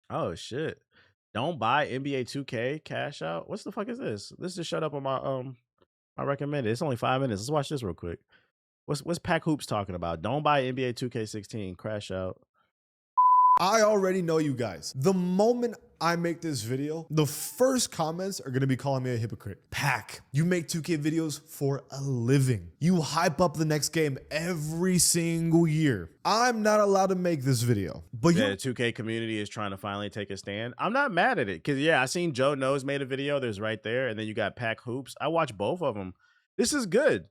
Oh shit. Don't buy NBA 2K cash out. What's the fuck is this? This just showed up on my recommended. It's only 5 minutes. Let's watch this real quick. What's Pack Hoops talking about? Don't buy NBA 2K16 crash out. I already know you guys. The moment I make this video, the first comments are gonna be calling me a hypocrite. Pack, you make 2K videos for a living. You hype up the next game every single year. I'm not allowed to make this video, but Yeah, the 2K community is trying to finally take a stand. I'm not mad at it because yeah, I seen Joe Knows made a video. There's right there, and then you got Pack Hoops. I watched both of them. This is good.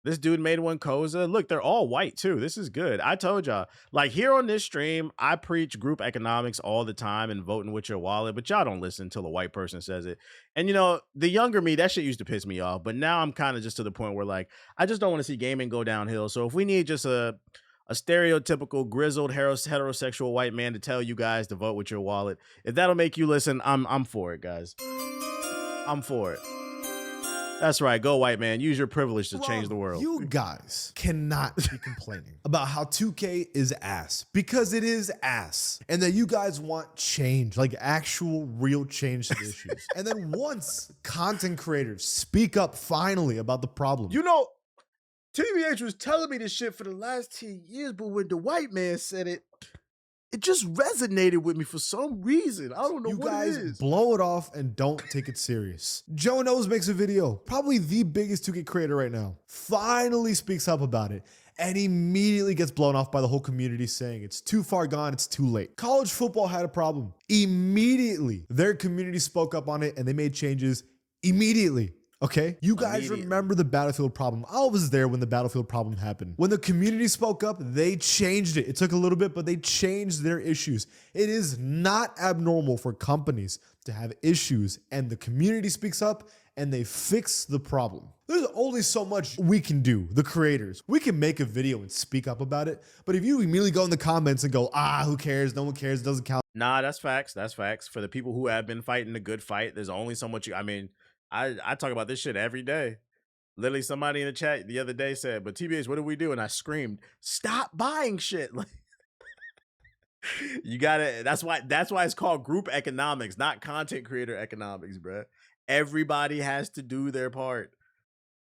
This dude made one Koza. Look, they're all white too. This is good. I told y'all, like here on this stream, I preach group economics all the time and voting with your wallet, but y'all don't listen until a white person says it. And you know, the younger me, that shit used to piss me off. But now I'm kind of just to the point where like, I just don't want to see gaming go downhill. So if we need just a stereotypical grizzled heterosexual white man to tell you guys to vote with your wallet, if that'll make you listen, I'm for it, guys. I'm for it. That's right. Go white man. Use your privilege to change the world. You guys cannot be complaining about how 2K is ass, because it is ass, and that you guys want change, like actual real change to the issues. And then once content creators speak up finally about the problem, you know, TBH was telling me this shit for the last 10 years, but when the white man said it, it just resonated with me for some reason. I don't know what it is. You guys blow it off and don't take it serious. Joe Knows makes a video, probably the biggest 2K creator right now, finally speaks up about it, and immediately gets blown off by the whole community saying it's too far gone, it's too late. College football had a problem. Immediately, their community spoke up on it and they made changes immediately. Okay, you guys remember the Battlefield problem. I was there when the Battlefield problem happened. When the community spoke up, they changed it. It took a little bit, but they changed their issues. It is not abnormal for companies to have issues and the community speaks up and they fix the problem. There's only so much we can do, the creators. We can make a video and speak up about it, but if you immediately go in the comments and go, who cares, no one cares, it doesn't count. Nah, that's facts. That's facts. For the people who have been fighting a good fight, there's only so much I talk about this shit every day. Literally, somebody in the chat the other day said, but TBH, what do we do? And I screamed, stop buying shit. Like, you gotta, that's why it's called group economics, not content creator economics, bruh. Everybody has to do their part.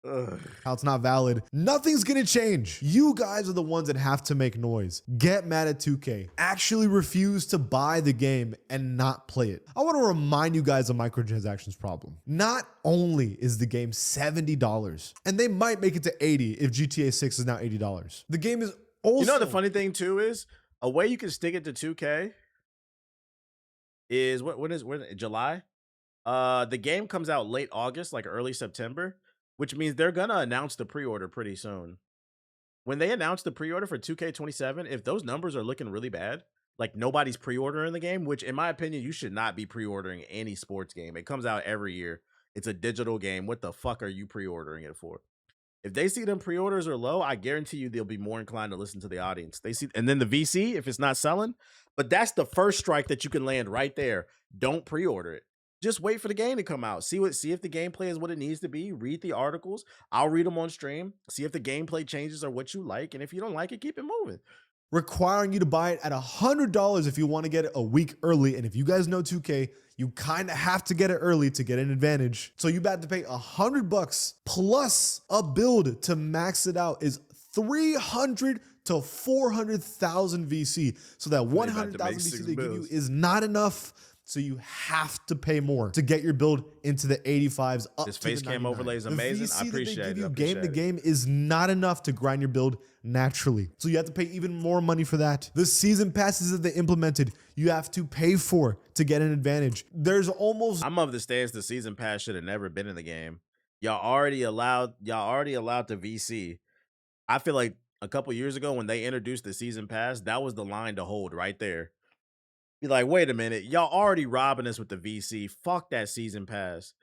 Ugh. How it's not valid. Nothing's gonna change. You guys are the ones that have to make noise. Get mad at 2K. Actually refuse to buy the game and not play it. I want to remind you guys of microtransactions problem. Not only is the game $70, and they might make it to $80 if GTA 6 is now $80. The game is also... You know the funny thing too is, a way you can stick it to 2K is, when is July? The game comes out late August, like early September. Which means they're going to announce the pre-order pretty soon. When they announce the pre-order for 2K27, if those numbers are looking really bad, like nobody's pre-ordering the game, which in my opinion, you should not be pre-ordering any sports game. It comes out every year. It's a digital game. What the fuck are you pre-ordering it for? If they see them pre-orders are low, I guarantee you they'll be more inclined to listen to the audience. They see, and then the VC, if it's not selling, but that's the first strike that you can land right there. Don't pre-order it. Just wait for the game to come out. See if the gameplay is what it needs to be. Read the articles. I'll read them on stream. See if the gameplay changes are what you like. And if you don't like it, keep it moving. Requiring you to buy it at $100 if you want to get it a week early. And if you guys know 2K, you kind of have to get it early to get an advantage. So you about to pay $100 plus a build to max it out is 300 to 400,000 VC. So that 100,000 VC they give you is not enough. So you have to pay more to get your build into the 85s up this to the 99. Face cam overlay is amazing. The VC I appreciate that they give you it. game to game is not enough to grind your build naturally. So you have to pay even more money for that. The season passes that they implemented, you have to pay for to get an advantage. There's almost... I'm of the stance the season pass should have never been in the game. Y'all already allowed the VC. I feel like a couple years ago when they introduced the season pass, that was the line to hold right there. Be like, wait a minute, y'all already robbing us with the VC. Fuck that season pass.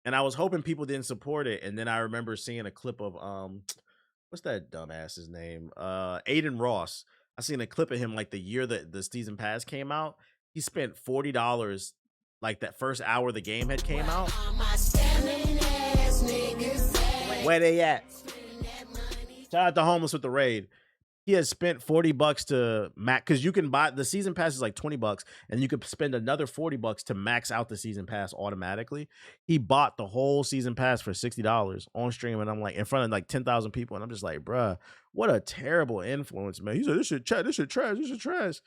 And I was hoping people didn't support it. And then I remember seeing a clip of what's that dumbass's name? Aiden Ross. I seen a clip of him like the year that the season pass came out. He spent $40 like that first hour the game had came out. Where they at? Shout out to Homeless with the raid. he has spent $40 to max, because you can buy the season pass is like $20 and you could spend another $40 to max out the season pass automatically. He bought the whole season pass for $60 on stream, and I'm like in front of like 10,000 people, and I'm just like, bruh, what a terrible influence, man. He said this shit trash, this shit trash, this shit trash.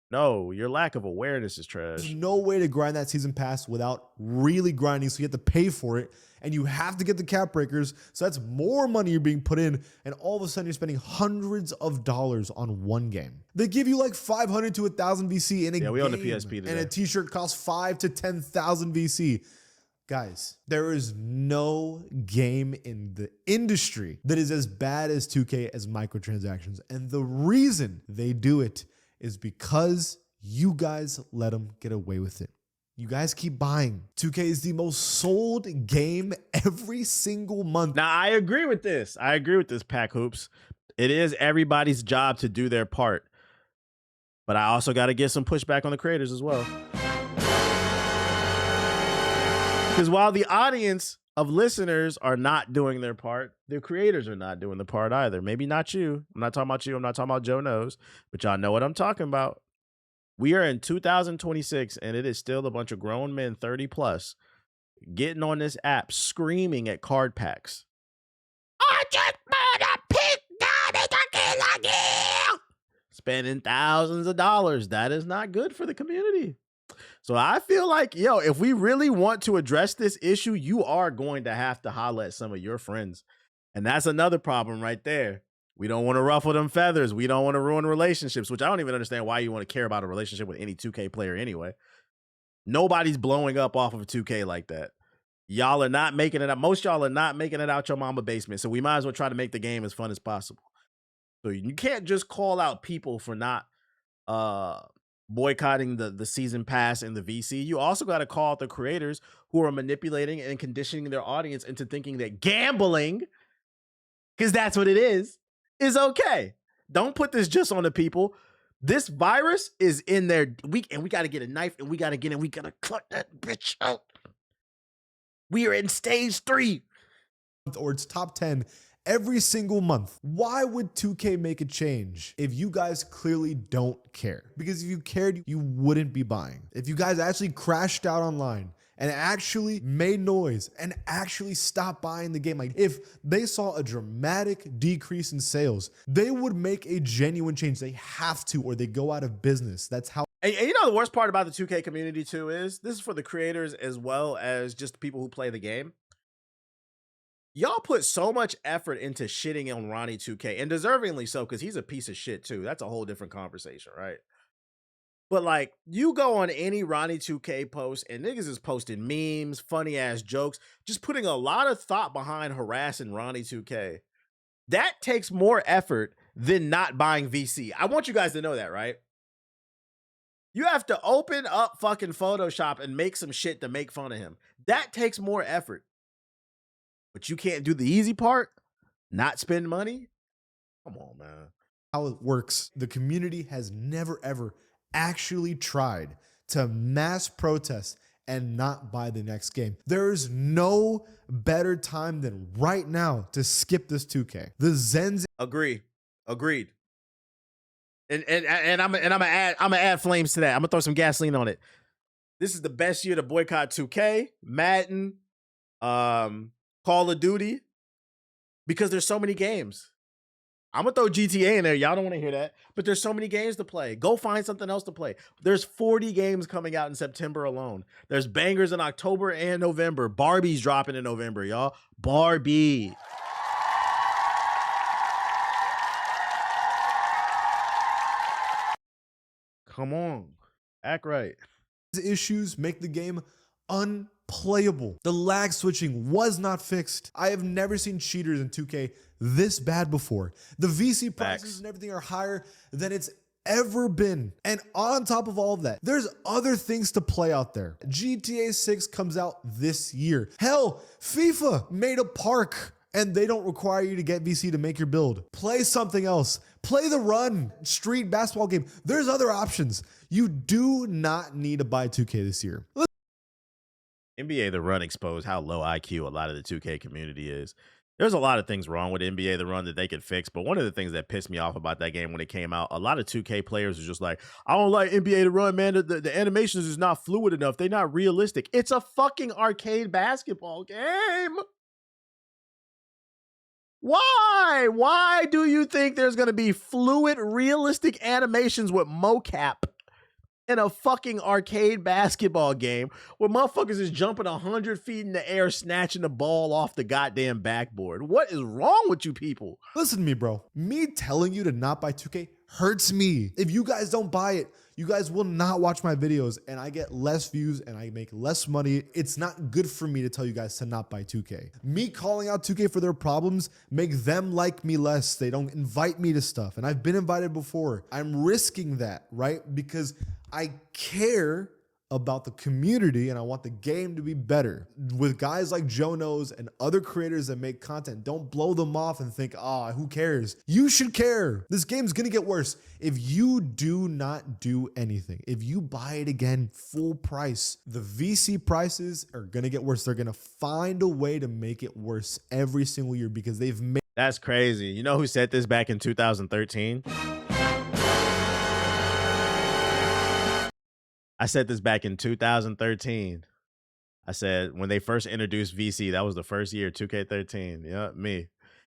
No, your lack of awareness is There's trash. no way to grind that season pass without really grinding, so you have to pay for it, and you have to get the cap breakers, so that's more money you're being put in, and all of a sudden you're spending hundreds of dollars on one game. They give you like 500 to 1,000 VC in a game, we on the PSP today. and a t-shirt costs 5 to 10,000 VC. Guys, there is no game in the industry that is as bad as 2K as microtransactions, and the reason they do it is because you guys let them get away with it. You guys keep buying. 2K is the most sold game every single month. Now, I agree with this. I agree with this, Pack Hoops. It is everybody's job to do their part. But I also got to get some pushback on the creators as well. Because while the audience of listeners are not doing their part, the creators are not doing the part either. Maybe not you. I'm not talking about you. I'm not talking about Joe Knows. But y'all know what I'm talking about. We are in 2026, and it is still a bunch of grown men 30 plus getting on this app screaming at card packs. I just bought a pick again. Spending thousands of dollars. That is not good for the community. So I feel like, yo, if we really want to address this issue, you are going to have to holler at some of your friends. And that's another problem right there. We don't want to ruffle them feathers. We don't want to ruin relationships, which I don't even understand why you want to care about a relationship with any 2K player anyway. Nobody's blowing up off of 2K like that. Y'all are not making it out. Most y'all are not making it out your mama basement. So we might as well try to make the game as fun as possible. So you can't just call out people for not boycotting the season pass and the VC. You also got to call out the creators who are manipulating and conditioning their audience into thinking that gambling, because that's what it is okay. Don't put this just on the people. This virus is in there. We got to get a knife, and we got to get in. We got to cut that bitch out. We are in stage 3. Or it's top 10 every single month. Why would 2K make a change if you guys clearly don't care? Because if you cared, you wouldn't be buying. If you guys actually crashed out online and actually made noise and actually stopped buying the game, like if they saw a dramatic decrease in sales, they would make a genuine change. They have to, or they go out of business. That's how. And you know the worst part about the 2K community too is, this is for the creators as well as just people who play the game. Y'all put so much effort into shitting on Ronnie 2K, and deservingly so, because he's a piece of shit too. That's a whole different conversation, right? But like, you go on any Ronnie 2K post, and niggas is posting memes, funny ass jokes, just putting a lot of thought behind harassing Ronnie 2K. That takes more effort than not buying VC. I want you guys to know that, right? You have to open up fucking Photoshop and make some shit to make fun of him. That takes more effort. But you can't do the easy part, not spend money. Come on, man. How it works. The community has never, ever actually tried to mass protest and not buy the next game. There is no better time than right now to skip this 2K. The Zens. Agreed. And I'm gonna add flames to that. I'm gonna throw some gasoline on it. This is the best year to boycott 2K, Madden, Call of Duty, because there's so many games. I'm gonna throw GTA in there. Y'all don't want to hear that, but there's so many games to play. Go find something else to play. There's 40 games coming out in September alone. There's bangers in October and November. Barbie's dropping in November, y'all. Barbie. Come on, act right. Issues make the game unplayable. The lag switching was not fixed. I have never seen cheaters in 2K this bad before. The VC prices and everything are higher than it's ever been. And on top of all of that, there's other things to play out there. GTA 6 comes out this year. Hell, FIFA made a park, and they don't require you to get VC to make your build. Play something else. Play the Run street basketball game. There's other options. You do not need to buy 2K this year. NBA The Run exposed how low IQ a lot of the 2K community is. There's a lot of things wrong with NBA The Run that they could fix, but one of the things that pissed me off about that game when it came out, a lot of 2K players are just like, I don't like NBA The Run, man. The animations is not fluid enough. They're not realistic. It's a fucking arcade basketball game. Why? Why do you think there's going to be fluid, realistic animations with mocap in a fucking arcade basketball game where motherfuckers is jumping 100 feet in the air, snatching the ball off the goddamn backboard? What is wrong with you people? Listen to me, bro. Me telling you to not buy 2K hurts me. If you guys don't buy it, you guys will not watch my videos and I get less views and I make less money. It's not good for me to tell you guys to not buy 2K. Me calling out 2K for their problems make them like me less. They don't invite me to stuff, and I've been invited before. I'm risking that, right? Because I care about the community and I want the game to be better. With guys like Joe Knows and other creators that make content, don't blow them off and think, ah, who cares? You should care. This game's gonna get worse. If you do not do anything, if you buy it again full price, the VC prices are gonna get worse. They're gonna find a way to make it worse every single year because they've made. That's crazy. You know who said this back in 2013? I said this back in 2013. I said when they first introduced VC, that was the first year, 2K13. Yeah, me.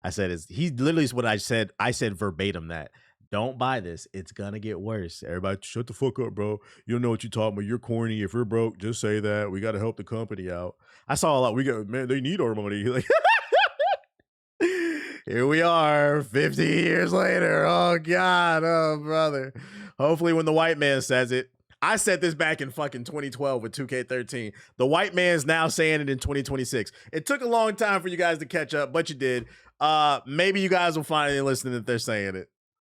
I said he literally is what I said. I said verbatim that. Don't buy this. It's gonna get worse. Everybody, shut the fuck up, bro. You don't know what you're talking about. You're corny. If you're broke, just say that. We got to help the company out. I saw a lot. Man, they need our money. Like, here we are, 50 years later. Oh God, oh brother. Hopefully, when the white man says it. I said this back in fucking 2012 with 2K13. The white man's now saying it in 2026. It took a long time for you guys to catch up, but you did. Maybe you guys will finally listen if they're saying it.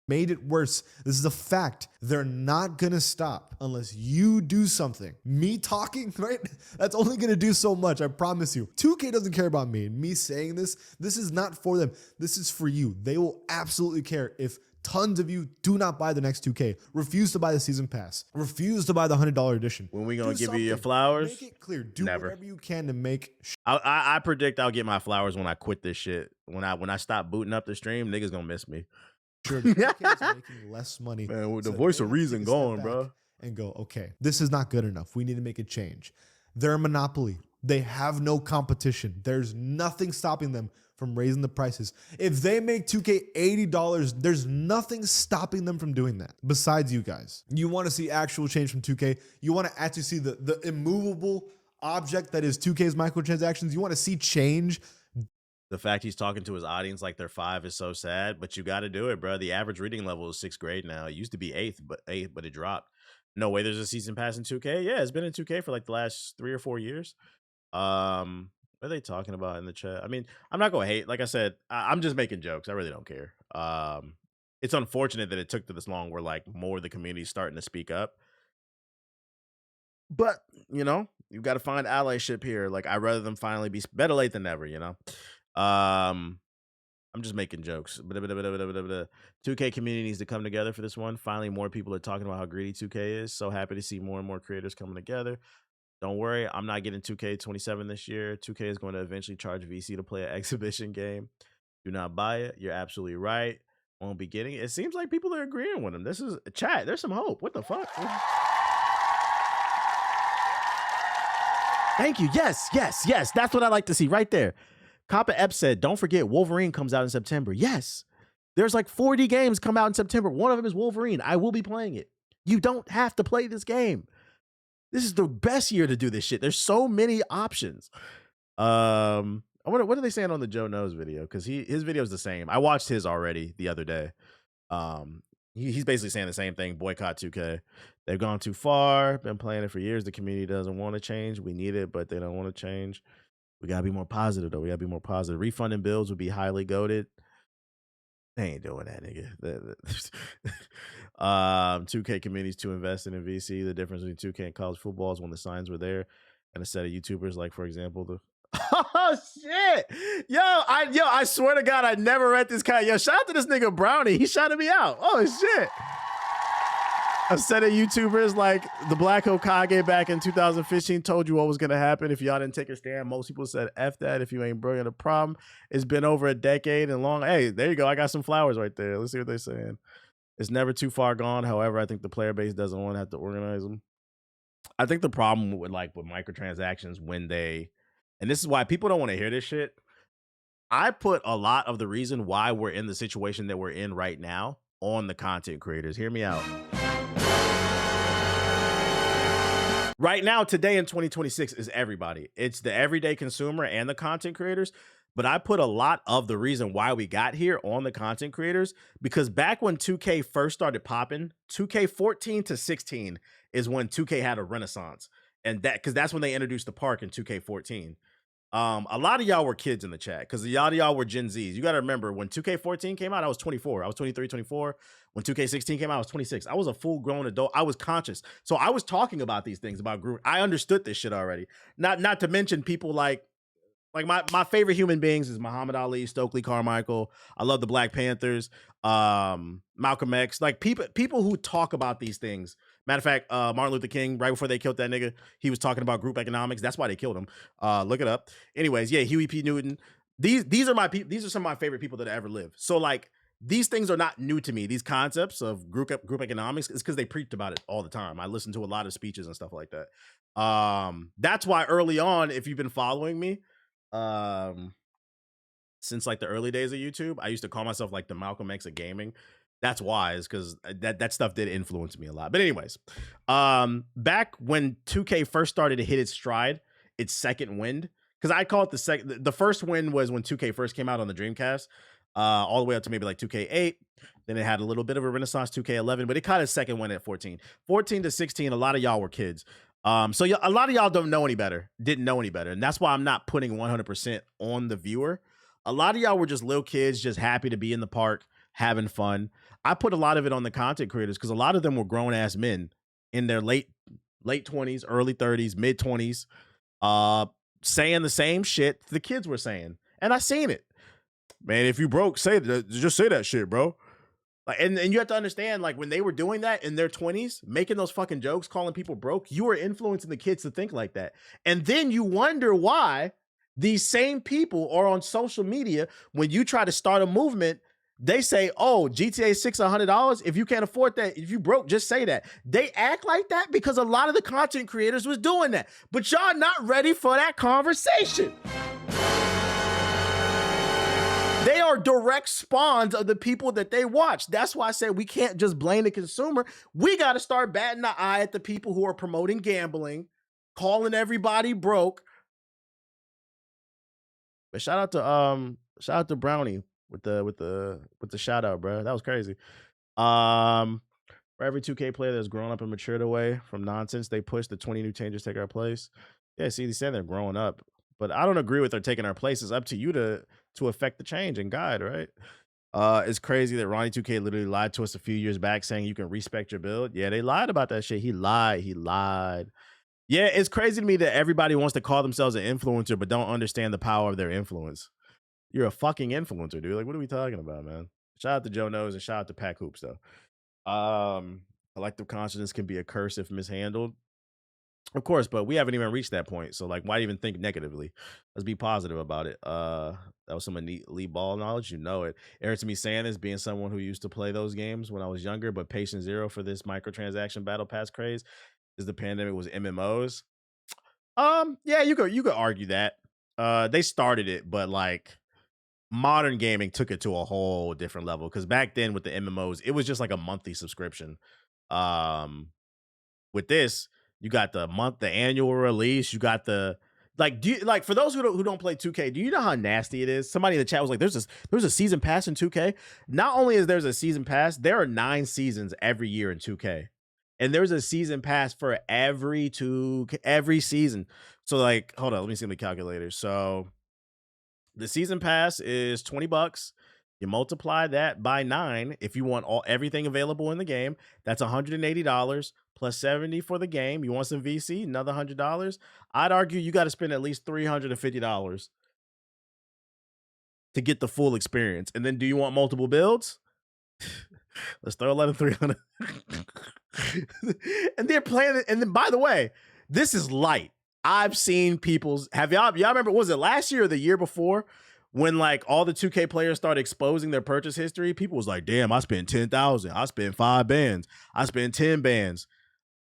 Made it worse. This is a fact. They're not gonna stop unless you do something. Me talking, right? That's only gonna do so much, I promise you. 2K doesn't care about me. And me saying this is not for them. This is for you. They will absolutely care if tons of you do not buy the next 2K. Refuse to buy the season pass. Refuse to buy the $100 edition. When we gonna give you your flowers? Make it clear. Do Never. whatever you can to make. I predict I'll get my flowers when I quit this shit. When I stop booting up the stream, niggas gonna miss me. Sure, 2K is making less money. Man, with the voice of reason gone, bro. And go, okay, this is not good enough. We need to make a change. They're a monopoly. They have no competition. There's nothing stopping them from raising the prices. If they make 2K $80, there's nothing stopping them from doing that besides you guys. You want to see actual change from 2K. You want to actually see the immovable object that is 2K's microtransactions. You want to see change. The fact he's talking to his audience like they're 5 is so sad, but you got to do it, bro. The average reading level is 6th grade now. It used to be 8th, but it dropped. No way there's a season pass in 2K. Yeah, it's been in 2K for like the last 3 or 4 years. What are they talking about in the chat? I mean, I'm not gonna hate. Like I said, I'm just making jokes. I really don't care. It's unfortunate that it took this long where like more of the community starting to speak up. But, you know, you've got to find allyship here. Like, I'd rather them finally be better late than never, you know? I'm just making jokes. 2K community needs to come together for this one. Finally, more people are talking about how greedy 2K is. So happy to see more and more creators coming together. Don't worry, I'm not getting 2K27 this year. 2K is going to eventually charge VC to play an exhibition game. Do not buy it. You're absolutely right. Won't be getting it. It seems like people are agreeing with him. This is chat. There's some hope. What the fuck? Thank you. Yes. That's what I like to see right there. Kappa Ep said, don't forget Wolverine comes out in September. Yes. There's like 40 games come out in September. One of them is Wolverine. I will be playing it. You don't have to play this game. This is the best year to do this shit. There's so many options. I wonder what are they saying on the Joe Knows video? Because his video is the same. I watched his already the other day. He's basically saying the same thing. Boycott 2K. They've gone too far. Been playing it for years. The community doesn't want to change. We need it, but they don't want to change. We gotta be more positive though. We gotta be more positive. Refunding bills would be highly goated. They ain't doing that, nigga. 2K communities too invested in VC. The difference between 2K and college football is when the signs were there, and a set of YouTubers, like for example, the oh shit, I swear to God, I never read this guy. Yo, shout out to this nigga Brownie. He shouted me out. Oh shit. A set of YouTubers like the Black Hokage back in 2015 told you what was going to happen if y'all didn't take a stand. Most people said, F that if you ain't brilliant. The problem, it's been over a decade and long. Hey, there you go. I got some flowers right there. Let's see what they're saying. It's never too far gone. However, I think the player base doesn't want to have to organize them. I think the problem with microtransactions when they, and this is why people don't want to hear this shit. I put a lot of the reason why we're in the situation that we're in right now on the content creators. Hear me out. Right now, today in 2026 is everybody. It's the everyday consumer and the content creators. But I put a lot of the reason why we got here on the content creators because back when 2K first started popping, 2K14 to 16 is when 2K had a renaissance. And because that's when they introduced the park in 2K14. A lot of y'all were kids in the chat because a lot of y'all were Gen Zs. You got to remember when 2K14 came out, I was 24. I was 23, 24. When 2K16 came out, I was 26. I was a full grown adult. I was conscious. So I was talking about these things about group. I understood this shit already. Not to mention people like my favorite human beings is Muhammad Ali, Stokely Carmichael. I love the Black Panthers, Malcolm X. Like people who talk about these things. Matter of fact, Martin Luther King, right before they killed that nigga, he was talking about group economics. That's why they killed him. Look it up. Anyways, yeah, Huey P. Newton. These are some of my favorite people that ever lived. So like these things are not new to me. These concepts of group economics is because they preached about it all the time. I listened to a lot of speeches and stuff like that. That's why early on, if you've been following me, since like the early days of YouTube, I used to call myself like the Malcolm X of gaming. That's wise because that stuff did influence me a lot. But anyways, back when 2K first started to hit its stride, its second wind, because I call it the first wind was when 2K first came out on the Dreamcast, all the way up to maybe like 2K8. Then it had a little bit of a renaissance, 2K11, but it caught its second wind at 14. 14 to 16, a lot of y'all were kids. So a lot of y'all didn't know any better. And that's why I'm not putting 100% on the viewer. A lot of y'all were just little kids, just happy to be in the park, having fun. I put a lot of it on the content creators because a lot of them were grown ass men in their late 20s, early 30s, mid 20s, saying the same shit the kids were saying. And I seen it. Man, if you broke, just say that shit, bro. Like, and you have to understand, like, when they were doing that in their 20s, making those fucking jokes, calling people broke, you were influencing the kids to think like that. And then you wonder why these same people are on social media when you try to start a movement. They say, oh, GTA 6 $100. If you can't afford that, if you broke, just say that. They act like that because a lot of the content creators was doing that. But y'all not ready for that conversation. They are direct spawns of the people that they watch. That's why I said we can't just blame the consumer. We got to start batting the eye at the people who are promoting gambling, calling everybody broke. But shout out to Brownie with the shout out, bro. That was crazy. For every 2K player that's grown up and matured away from nonsense, they push the 20 new changes take our place. Yeah, see, they said they're growing up, but I don't agree with they're taking our place. It's up to you to affect the change and guide, right? It's crazy that Ronnie 2K literally lied to us a few years back saying you can respect your build. Yeah, they lied about that shit. He lied. Yeah, it's crazy to me that everybody wants to call themselves an influencer but don't understand the power of their influence. You're a fucking influencer, dude. Like, what are we talking about, man? Shout out to Joe Knows and shout out to Pack Hoops, though. Collective consciousness can be a curse if mishandled. Of course, but we haven't even reached that point. So, like, why even think negatively? Let's be positive about it. That was some elite ball knowledge. You know it. Eric to me saying this, being someone who used to play those games when I was younger, but patient zero for this microtransaction battle pass craze is the pandemic was MMOs. Yeah, you could argue that. They started it, but like modern gaming took it to a whole different level. Because back then with the MMOs, it was just like a monthly subscription. With this, you got the annual release. You got the for those who don't play 2K, do you know how nasty it is? Somebody in the chat was like, "There's a season pass in 2K." Not only is there's a season pass, there are 9 seasons every year in 2K, and there's a season pass for every season. So like, hold on, let me see the calculator. So the season pass is $20. You multiply that by 9 if you want everything available in the game. That's $180 plus 70 for the game. You want some VC, another $100. I'd argue you got to spend at least $350 to get the full experience. And then do you want multiple builds? Let's throw 300. And they're playing it. And then, by the way, this is light. I've seen people's. Have y'all remember? Was it last year or the year before when like all the 2K players started exposing their purchase history? People was like, "Damn, I spent 10,000. I spent 5 bands. I spent 10 bands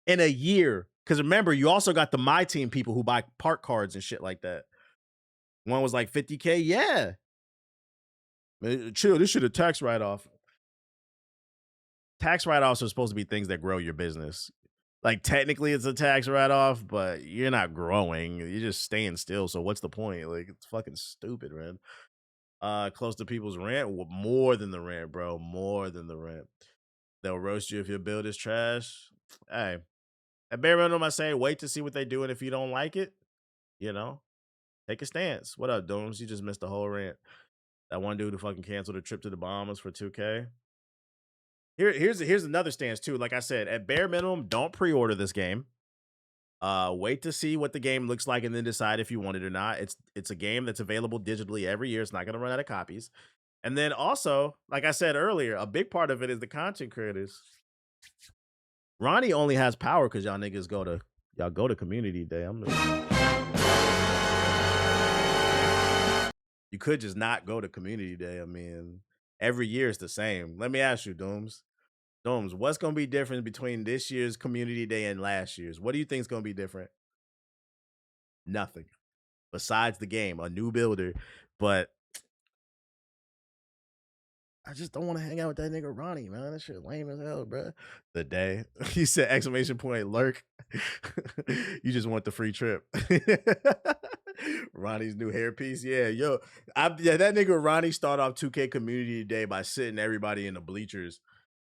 in a year." Because remember, you also got the My Team people who buy park cards and shit like that. One was like 50K. Yeah, chill. This shit a tax write off. Tax write offs are supposed to be things that grow your business. Like technically it's a tax write off, but you're not growing. You're just staying still. So what's the point? Like it's fucking stupid, man. Close to people's rent, more than the rent, bro. More than the rent. They'll roast you if your build is trash. Hey, at bare minimum, I say wait to see what they do, and if you don't like it, you know, take a stance. What up, Dooms? You just missed the whole rant. That one dude who fucking canceled a trip to the Bahamas for 2K. Here's another stance too. Like I said, at bare minimum, don't pre-order this game. Wait to see what the game looks like and then decide if you want it or not. It's a game that's available digitally every year. It's not gonna run out of copies. And then also, like I said earlier, a big part of it is the content creators. Ronnie only has power because y'all niggas go to community day. You could just not go to community day. I mean, every year is the same. Let me ask you, Dooms. Dooms, what's gonna be different between this year's community day and last year's? What do you think is gonna be different? Nothing. Besides the game, a new builder. But I just don't want to hang out with that nigga Ronnie, man. That shit lame as hell, bro. The day he said exclamation point lurk. You just want the free trip. Ronnie's new hairpiece. Yeah, yo. Yeah, that nigga Ronnie start off 2K community day by sitting everybody in the bleachers.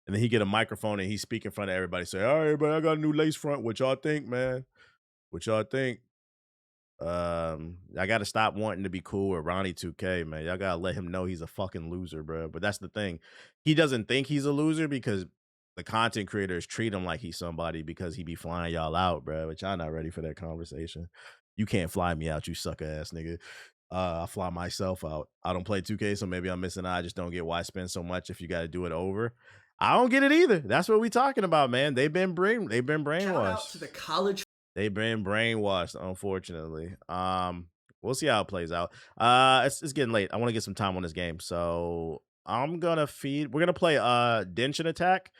And then he get a microphone and he speak in front of everybody. Say, all right, everybody, I got a new lace front. What y'all think, man? What y'all think? I gotta stop wanting to be cool with Ronnie 2K, man. Y'all gotta let him know he's a fucking loser, bro. But that's the thing. He doesn't think he's a loser because the content creators treat him like he's somebody because he be flying y'all out, bro. But y'all not ready for that conversation. You can't fly me out, you sucker ass nigga. I fly myself out. I don't play 2K, so maybe I'm missing out. I just don't get why spend so much if you gotta do it over. I don't get it either. That's what we talking about, man. They've been brainwashed. Shout out to the college. They've been brainwashed, unfortunately. We'll see how it plays out. It's getting late. I want to get some time on this game. So we're gonna play Denshin Attack,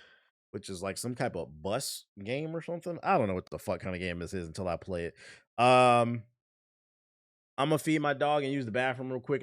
which is like some type of bus game or something. I don't know what the fuck kind of game this is until I play it. I'm gonna feed my dog and use the bathroom real quick.